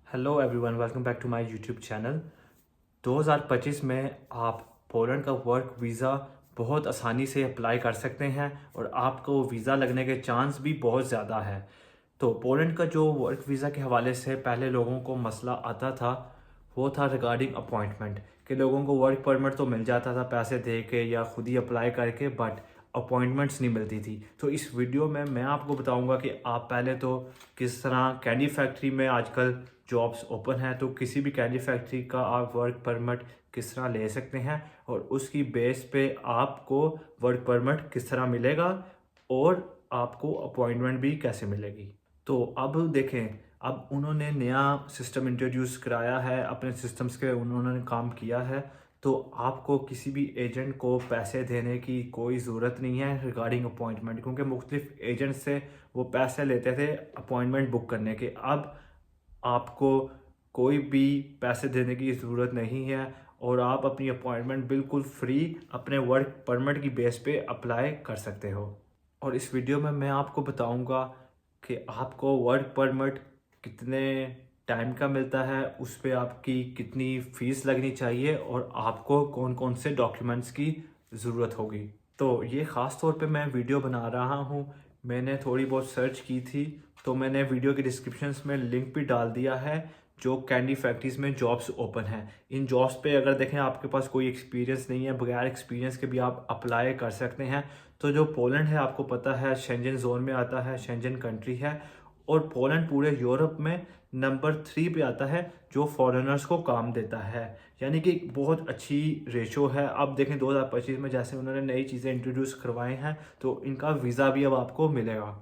Hello everyone, welcome back to my YouTube channel. 2025 में आप Poland का वर्क वीज़ा बहुत आसानी से अप्लाई कर सकते हैं और आपको वीज़ा लगने के चांस भी बहुत ज़्यादा है। तो पोलैंड का जो वर्क वीज़ा के हवाले से पहले लोगों को मसला आता था वो था रिगार्डिंग अपॉइंटमेंट, कि लोगों को वर्क परमिट तो मिल जाता था पैसे दे के या खुद ही अप्लाई करके, बट अपॉइंटमेंट्स नहीं मिलती थी। तो इस वीडियो में मैं आपको बताऊंगा कि आप पहले तो किस तरह कैंडी फैक्ट्री में आजकल जॉब्स ओपन हैं, तो किसी भी कैंडी फैक्ट्री का आप वर्क परमिट किस तरह ले सकते हैं और उसकी बेस पे आपको वर्क परमिट किस तरह मिलेगा और आपको अपॉइंटमेंट भी कैसे मिलेगी। तो अब देखें, अब उन्होंने नया सिस्टम इंट्रोड्यूस कराया है, अपने सिस्टम्स के उन्होंने काम किया है। तो आपको किसी भी एजेंट को पैसे देने की कोई ज़रूरत नहीं है रिगार्डिंग अपॉइंटमेंट, क्योंकि मुख्तलिफ एजेंट से वो पैसे लेते थे अपॉइंटमेंट बुक करने के। अब आपको कोई भी पैसे देने की ज़रूरत नहीं है और आप अपनी अपॉइंटमेंट बिल्कुल फ्री अपने वर्क परमिट की बेस पे अप्लाई कर सकते हो। और इस वीडियो में मैं आपको बताऊंगा कि आपको वर्क परमिट कितने टाइम का मिलता है, उस पर आपकी कितनी फ़ीस लगनी चाहिए और आपको कौन कौन से डॉक्यूमेंट्स की ज़रूरत होगी। तो ये ख़ास तौर पे मैं वीडियो बना रहा हूँ, मैंने थोड़ी बहुत सर्च की थी, तो मैंने वीडियो के डिस्क्रिप्शन में लिंक भी डाल दिया है जो कैंडी फैक्ट्रीज़ में जॉब्स ओपन हैं। इन जॉब्स पे अगर देखें आपके पास कोई एक्सपीरियंस नहीं है, बगैर एक्सपीरियंस के भी आप अप्लाई कर सकते हैं। तो जो पोलैंड है आपको पता है शेंजन जोन में आता है, शेंजन कंट्री है, और पोलैंड पूरे यूरोप में नंबर 3 पे आता है जो फॉरेनर्स को काम देता है। यानी कि बहुत अच्छी रेशो है। अब देखें 2025 में जैसे उन्होंने नई चीज़ें इंट्रोड्यूस करवाए हैं तो इनका वीज़ा भी अब आपको मिलेगा।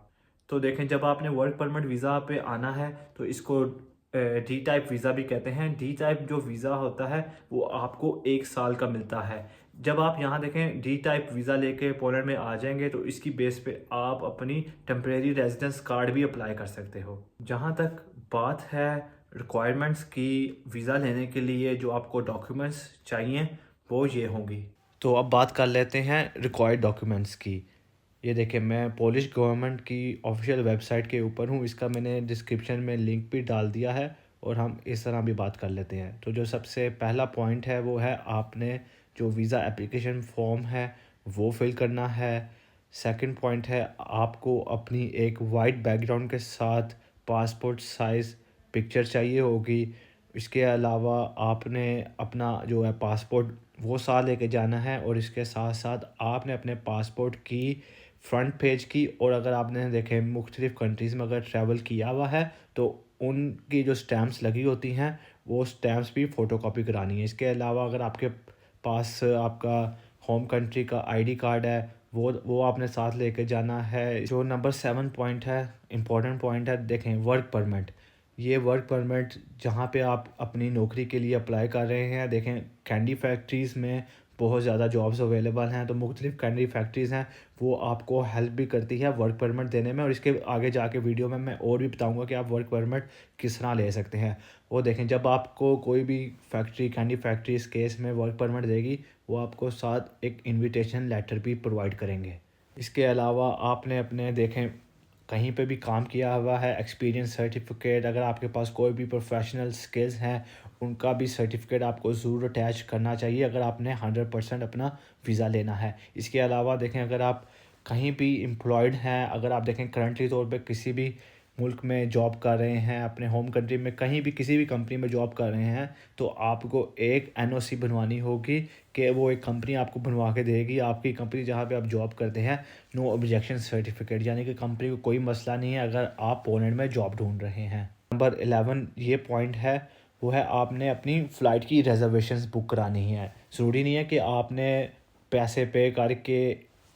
तो देखें, जब आपने वर्क परमिट वीज़ा पे आना है तो इसको डी टाइप वीज़ा भी कहते हैं। डी टाइप जो वीज़ा होता है वो आपको 1 साल का मिलता है। जब आप यहाँ देखें डी टाइप वीज़ा लेके पोलैंड में आ जाएंगे तो इसकी बेस पे आप अपनी टेम्परेरी रेजिडेंस कार्ड भी अप्लाई कर सकते हो। जहाँ तक बात है रिक्वायरमेंट्स की वीज़ा लेने के लिए, जो आपको डॉक्यूमेंट्स चाहिए वो ये होंगी। तो अब बात कर लेते हैं रिक्वायर्ड डॉक्यूमेंट्स की। ये देखिए, मैं पोलिश गवर्नमेंट की ऑफिशियल वेबसाइट के ऊपर हूँ, इसका मैंने डिस्क्रिप्शन में लिंक भी डाल दिया है और हम इस तरह भी बात कर लेते हैं। तो जो सबसे पहला पॉइंट है वो है आपने जो वीज़ा एप्लीकेशन फॉर्म है वो फिल करना है। सेकंड पॉइंट है आपको अपनी एक वाइट बैकग्राउंड के साथ पासपोर्ट साइज़ पिक्चर चाहिए होगी। इसके अलावा आपने अपना जो है पासपोर्ट वो साथ लेके जाना है और इसके साथ साथ आपने अपने पासपोर्ट की फ्रंट पेज की, और अगर आपने देखें मुख्तलिफ़ कंट्रीज़ में अगर ट्रैवल किया हुआ है तो उनकी जो स्टैम्प्स लगी होती हैं वो स्टैम्प्स भी फ़ोटोकॉपी करानी है। इसके अलावा अगर आपके पास आपका होम कंट्री का आईडी कार्ड है वो आपने साथ लेके जाना है। जो नंबर 7 पॉइंट है, इम्पोर्टेंट पॉइंट है, देखें वर्क परमिट। ये वर्क परमिट जहाँ पे आप अपनी नौकरी के लिए अप्लाई कर रहे हैं, देखें कैंडी फैक्ट्रीज़ में बहुत ज़्यादा जॉब्स अवेलेबल हैं, तो मुख्तलिफ़ कैंडी फैक्ट्रीज़ हैं वो आपको हेल्प भी करती है वर्क परमिट देने में। और इसके आगे जाके वीडियो में मैं और भी बताऊंगा कि आप वर्क परमिट किस तरह ले सकते हैं। वो देखें, जब आपको कोई भी फैक्ट्री कैंडी फैक्ट्री इस केस में वर्क परमिट देगी वो आपको साथ एक इन्विटेशन लेटर भी प्रोवाइड करेंगे। इसके अलावा आपने अपने देखें कहीं पे भी काम किया हुआ है, एक्सपीरियंस सर्टिफिकेट, अगर आपके पास कोई भी प्रोफेशनल स्किल्स हैं उनका भी सर्टिफिकेट आपको ज़रूर अटैच करना चाहिए अगर आपने 100% अपना वीज़ा लेना है। इसके अलावा देखें, अगर आप कहीं भी एम्प्लॉयड हैं, अगर आप देखें करंटली तौर पे किसी भी मुल्क में जॉब कर रहे हैं, अपने होम कंट्री में कहीं भी किसी भी कंपनी में जॉब कर रहे हैं, तो आपको एक एनओसी बनवानी होगी कि वो एक कंपनी आपको बनवा के देगी, आपकी कंपनी जहाँ पे आप जॉब करते हैं, नो ऑब्जेक्शन सर्टिफिकेट, यानी कि कंपनी को कोई मसला नहीं है अगर आप पोलैंड में जॉब ढूंढ रहे हैं। नंबर 11 ये पॉइंट है वो है आपने अपनी फ़्लाइट की रिजर्वेशंस बुक करानी है। ज़रूरी नहीं है कि आपने पैसे पे करके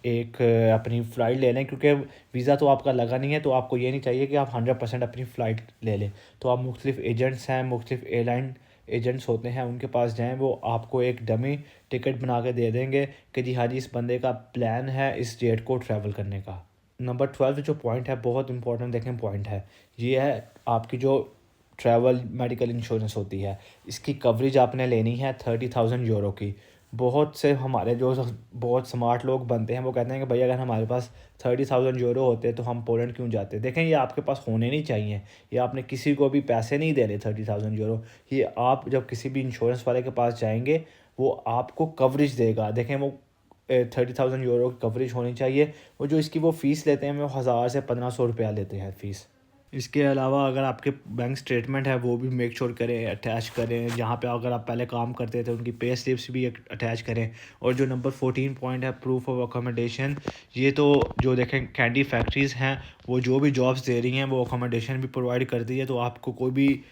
एक अपनी फ़्लाइट ले लें, क्योंकि वीज़ा तो आपका लगा नहीं है, तो आपको ये नहीं चाहिए कि आप 100% अपनी फ़्लाइट ले लें। तो आप मुख्तलिफ़ एजेंट्स हैं, मुख्तलिफ़ एयरलाइन एजेंट्स होते हैं, उनके पास जाएँ, वो आपको एक डमी टिकट बना के दे देंगे कि जी हाँ जी, इस बंदे का प्लान है इस डेट को ट्रैवल करने का। नंबर 12 जो पॉइंट है बहुत इंपॉर्टेंट देखें पॉइंट है, ये है आपकी जो ट्रैवल मेडिकल इंश्योरेंस होती है, इसकी कवरेज आपने लेनी है 30,000 यूरो की। बहुत से हमारे जो बहुत स्मार्ट लोग बनते हैं वो कहते हैं कि भाई अगर हमारे पास 30,000 यूरो होते तो हम पोलैंड क्यों जाते। देखें, ये आपके पास होने नहीं चाहिए। ये आपने किसी को भी पैसे नहीं दे रहे 30,000 यूरो। ये आप जब किसी भी इंश्योरेंस वाले के पास जाएंगे वो आपको कवरेज देगा। देखें, वो 30,000 यूरो की कवरेज होनी चाहिए। वो जो इसकी वो फ़ीस लेते हैं वो 1,000 से 1,500 रुपया लेते हैं फ़ीस। इसके अलावा अगर आपके बैंक स्टेटमेंट है वो भी मेक श्योर करें, अटैच करें। जहाँ पे अगर आप पहले काम करते थे उनकी पे स्लिप्स भी अटैच करें। और जो नंबर 14 पॉइंट है, प्रूफ ऑफ अकोमोडेशन, ये तो जो देखें कैंडी फैक्ट्रीज़ हैं वो जो भी जॉब्स दे रही हैं वो अकोमोडेशन भी प्रोवाइड करती है, तो आपको कोई भी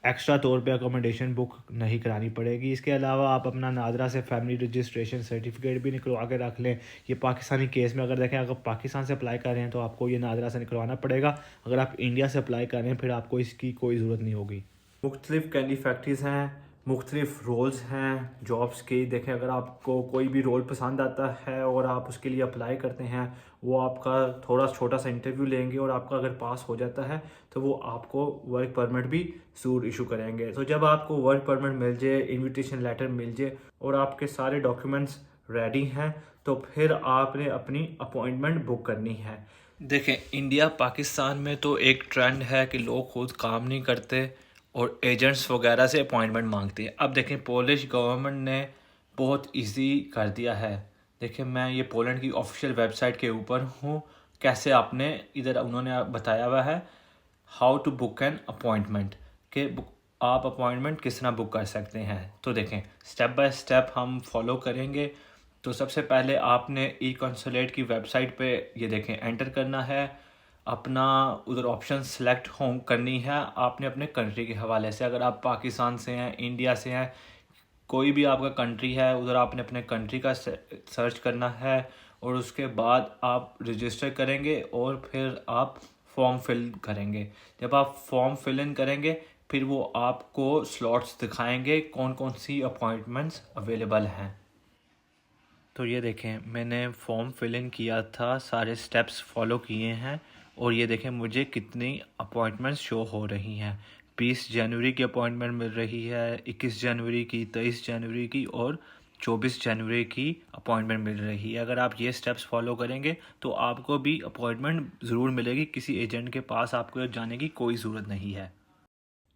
एक्स्ट्रा तौर पे अकोमोडेशन बुक नहीं करानी पड़ेगी। इसके अलावा आप अपना नादरा से फैमिली रजिस्ट्रेशन सर्टिफिकेट भी निकलवा के रख लें। ये पाकिस्तानी केस में अगर देखें, अगर पाकिस्तान से अप्लाई कर रहे हैं तो आपको ये नादरा से निकलवाना पड़ेगा। अगर आप इंडिया से अप्लाई कर रहे हैं फिर आपको इसकी कोई ज़रूरत नहीं होगी। मुख्तलिफ़ कैंडी फैक्ट्रीज़ हैं, मुख्तलिफ़ रोल्स हैं जॉब्स के। देखें, अगर आपको कोई भी रोल पसंद आता है और आप उसके लिए अप्लाई करते हैं, वो आपका थोड़ा छोटा सा इंटरव्यू लेंगे और आपका अगर पास हो जाता है तो वो आपको वर्क परमिट भी ज़रूर इशू करेंगे। तो जब आपको वर्क परमिट मिल जाए, इन्विटेशन लेटर मिल जाए और आपके सारे डॉक्यूमेंट्स रेडी हैं, तो फिर आपने अपनी अपॉइंटमेंट बुक करनी है। देखें, इंडिया पाकिस्तान में तो एक ट्रेंड है कि लोग खुद काम नहीं करते और एजेंट्स वगैरह से अपॉइंटमेंट मांगती है। अब देखें, पोलिश गवर्नमेंट ने बहुत इजी कर दिया है। देखिए, मैं ये पोलैंड की ऑफिशियल वेबसाइट के ऊपर हूँ। कैसे आपने इधर उन्होंने बताया हुआ है how to book an appointment, के आप अपॉइंटमेंट किस तरह बुक कर सकते हैं। तो देखें, स्टेप बाय स्टेप हम फॉलो करेंगे। तो सबसे पहले आपने ई कंसुलेट की वेबसाइट पे ये देखें एंटर करना है, अपना उधर ऑप्शन सेलेक्ट होम करनी है आपने अपने कंट्री के हवाले से। अगर आप पाकिस्तान से हैं, इंडिया से हैं, कोई भी आपका कंट्री है, उधर आपने अपने कंट्री का सर्च करना है और उसके बाद आप रजिस्टर करेंगे और फिर आप फॉर्म फिल करेंगे। जब आप फॉर्म फिल इन करेंगे फिर वो आपको स्लॉट्स दिखाएंगे कौन कौन सी अपॉइंटमेंट्स अवेलेबल हैं। तो ये देखें, मैंने फॉर्म फिल इन किया था, सारे स्टेप्स फॉलो किए हैं और ये देखें मुझे कितनी अपॉइंटमेंट्स शो हो रही हैं। 20 जनवरी की अपॉइंटमेंट मिल रही है, 21 जनवरी की, 23 जनवरी की और 24 जनवरी की अपॉइंटमेंट मिल रही है। अगर आप ये स्टेप्स फॉलो करेंगे तो आपको भी अपॉइंटमेंट ज़रूर मिलेगी। किसी एजेंट के पास आपको जाने की कोई ज़रूरत नहीं है।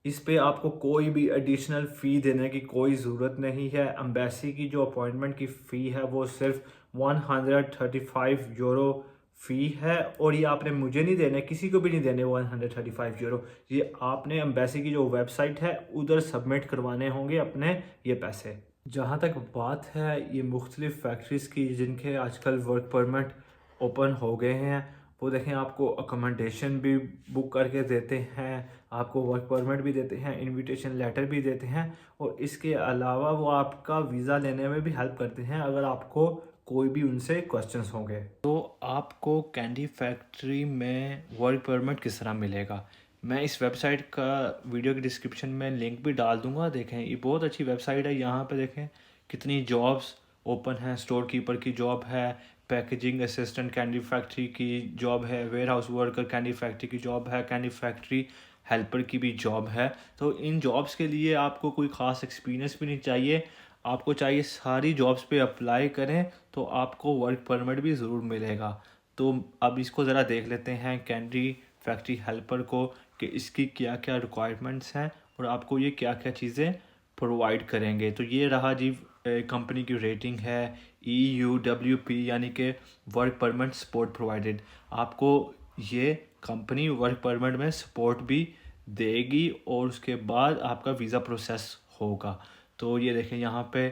इस पे आपको कोई भी एडिशनल फ़ी देने की कोई ज़रूरत नहीं है। एम्बेसी की जो अपॉइंटमेंट की फ़ी है वो सिर्फ 135 यूरो फ़ी है और ये आपने मुझे नहीं देने, किसी को भी नहीं देने 135 यूरो। ये आपने एम्बेसी की जो वेबसाइट है उधर सबमिट करवाने होंगे अपने ये पैसे। जहाँ तक बात है ये मुख्तलिफ़ फैक्ट्रीज़ की जिनके आजकल वर्क परमिट ओपन हो गए हैं, वो देखें आपको अकोमोडेशन भी बुक करके देते हैं, आपको वर्क परमिट भी देते हैं, इनविटेशन लेटर भी देते हैं और इसके अलावा वो आपका वीज़ा लेने में भी हेल्प करते हैं अगर आपको कोई भी उनसे क्वेश्चंस होंगे। तो आपको कैंडी फैक्ट्री में वर्क परमिट किस तरह मिलेगा, मैं इस वेबसाइट का वीडियो की डिस्क्रिप्शन में लिंक भी डाल दूंगा। देखें, ये बहुत अच्छी वेबसाइट है। यहाँ पे देखें कितनी जॉब्स ओपन हैं। स्टोर कीपर की जॉब है, पैकेजिंग असिस्टेंट कैंडी फैक्ट्री की जॉब है, warehouse worker candy factory की जॉब है, कैंडी फैक्ट्री हेल्पर की भी जॉब है। तो इन जॉब्स के लिए आपको कोई ख़ास एक्सपीरियंस भी नहीं चाहिए, आपको चाहिए सारी जॉब्स पे अप्लाई करें तो आपको वर्क परमिट भी ज़रूर मिलेगा। तो अब इसको ज़रा देख लेते हैं कैंडी फैक्ट्री हेल्पर को कि इसकी क्या क्या रिक्वायरमेंट्स हैं और आपको ये क्या क्या चीज़ें प्रोवाइड करेंगे। तो ये रहा जी कंपनी की रेटिंग है EUWP यानी कि वर्क परमिट सपोर्ट प्रोवाइडेड। आपको ये कंपनी वर्क परमिट में सपोर्ट भी देगी और उसके बाद आपका वीज़ा प्रोसेस होगा। तो ये देखें यहाँ पे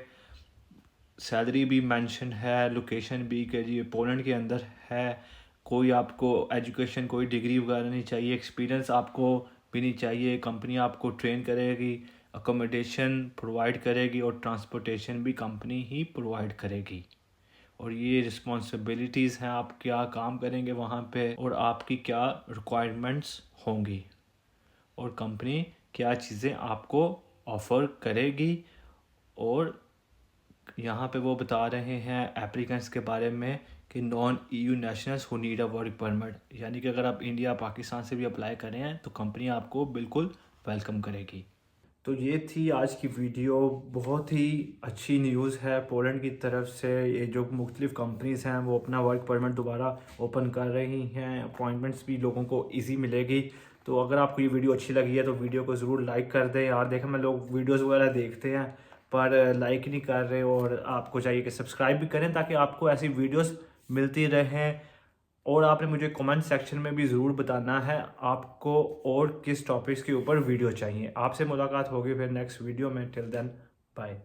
सैलरी भी मेंशन है, लोकेशन भी कि जी पोलैंड के अंदर है। कोई आपको एजुकेशन कोई डिग्री वगैरह नहीं चाहिए, एक्सपीरियंस आपको भी नहीं चाहिए। कंपनी आपको ट्रेन करेगी, अकोमोडेशन प्रोवाइड करेगी और ट्रांसपोर्टेशन भी कंपनी ही प्रोवाइड करेगी। और ये रिस्पॉन्सिबिलिटीज़ हैं, आप क्या काम करेंगे वहाँ पे और आपकी क्या रिक्वायरमेंट्स होंगी और कंपनी क्या चीज़ें आपको ऑफ़र करेगी। और यहाँ पे वो बता रहे हैं एप्लीकेंट्स के बारे में कि non EU nationals who need a work permit, यानी कि अगर आप इंडिया पाकिस्तान से भी अप्लाई कर रहे हैं तो कंपनी आपको बिल्कुल वेलकम करेगी। तो ये थी आज की वीडियो। बहुत ही अच्छी न्यूज़ है पोलैंड की तरफ से। ये जो मुख्तलिफ़ कंपनीज़ हैं वो अपना वर्क परमिट दोबारा ओपन कर रही हैं, अपॉइंटमेंट्स भी लोगों को इजी मिलेगी। तो अगर आपको ये वीडियो अच्छी लगी है तो वीडियो को ज़रूर लाइक कर दें। यार देखें, मैं लोग वीडियोज़ वगैरह देखते हैं पर लाइक नहीं कर रहे, और आपको चाहिए कि सब्सक्राइब भी करें ताकि आपको ऐसी वीडियोज़ मिलती रहें। और आपने मुझे कमेंट सेक्शन में भी ज़रूर बताना है आपको और किस टॉपिक्स के ऊपर वीडियो चाहिए। आपसे मुलाकात होगी फिर नेक्स्ट वीडियो में। Till then bye.